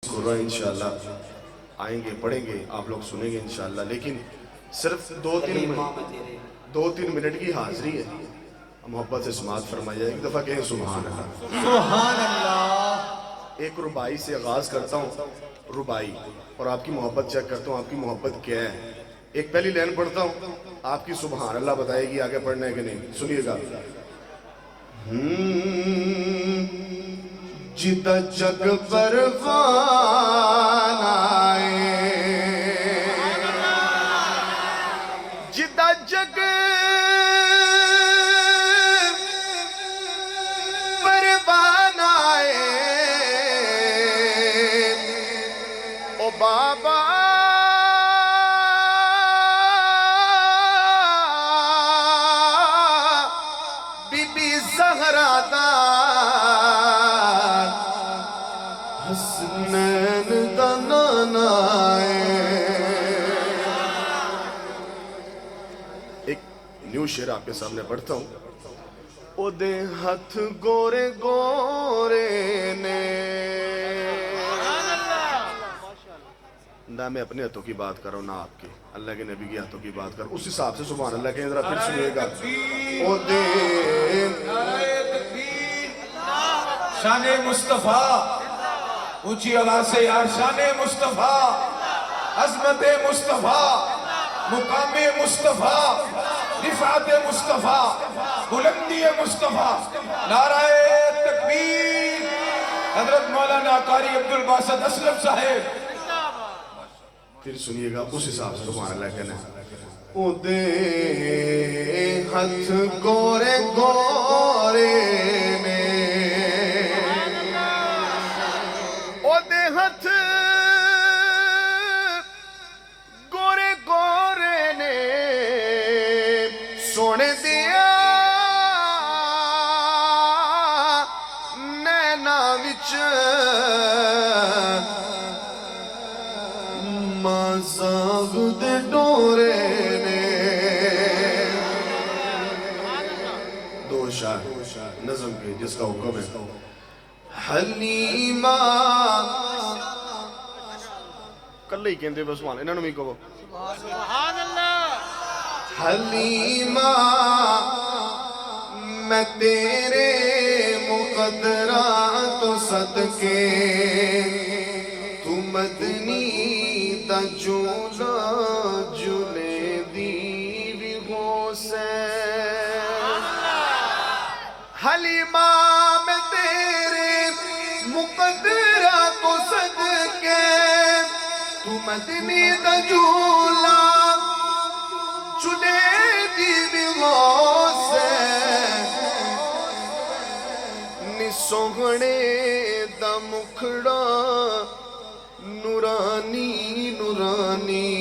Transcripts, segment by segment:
انشاءاللہ آئیں گے پڑھیں گے آپ لوگ سنیں گے انشاءاللہ، لیکن صرف دو تین منٹ کی حاضری ہے، محبت سے سماعت فرمائیے، ایک دفعہ کہیں سبحان اللہ۔ سبحان اللہ۔ ایک ربائی سے آغاز کرتا ہوں، ربائی، اور آپ کی محبت چیک کرتا ہوں آپ کی محبت کیا ہے۔ ایک پہلی لائن پڑھتا ہوں، آپ کی سبحان اللہ بتائے گی آگے پڑھنا ہے کہ نہیں، سنیے گا۔ جدہ جگ پروان آئے، جدہ جگ پروان آئے، او بابا بی بی زہرا دا حسنین دا نانا ایک نیو شعر آپ کے سامنے پڑھتا ہوں۔ او دے ہتھ گورے گورے نے، نہ میں اپنے ہاتھوں کی بات کر رہا ہوں نہ آپ کے، اللہ کے نبی کے ہاتھوں کی بات کر رہا ہوں، اس حساب سے سبحان اللہ کہیں ذرا پھر سنیے گا۔ او دے شان مصطفیٰ، اونچی آواز سے یار، شان مصطفیٰ، عظمت مصطفیٰ، مقام مصطفیٰ، رفعت مصطفیٰ، بلندی مصطفیٰ، نعرہ تکبیر، حضرت مولانا قاری عبدالباسط اسلم صاحب۔ پھر سنیے گا اس حساب سے سبحان اللہ کہنا ہے۔ او دے ہتھ گورے گورے نے، او دے ہتھ گورے گورے نے، سونے دیا نینا وچ مازاغ دے ڈورے نے۔ دو شاہ نظم کے جس کا حکم ہے۔ حلیمہ کلے ہی کہندے بس وہاں انہوں نے بھی کہو سبحان اللہ۔ حلیمہ میں تیرے مقدرات و صدقے، تو مدنی دا جولا جلے دیوی حسین۔ حلیمہ میں تیرے مقدرات و صدقے، تو مدنی دا جولا جلے دیوی حسین، نی سوہنے دا مکھڑا نورانی نورانی،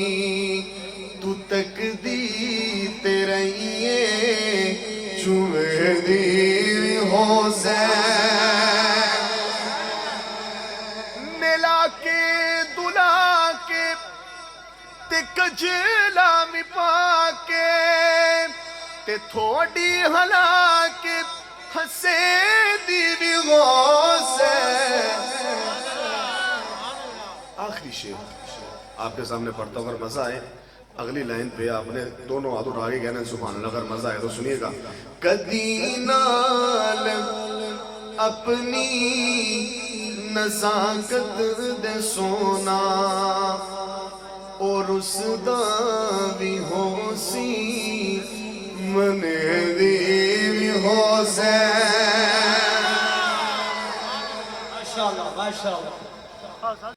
تو تک دی تیرائیے چوے دی حسین۔ نیلا کے دلا کے تے کجلا می پا کے، تے تھوڑی ہلا کے ہسے دیوی حسین۔ آخری شعر آپ کے سامنے پڑھتا ہوں، اگر مزہ آئے اگلی لائن پہ آپ نے دونوں ہاتھوں آگے کہنا ہے سبحان اللہ، اگر مزہ آئے تو سنیے گا۔ کدی نال اپنی نزاکت دے سونا، اور اس دا بھی ہو سی منے دی حسین۔ ماشاءاللہ ماشاءاللہ۔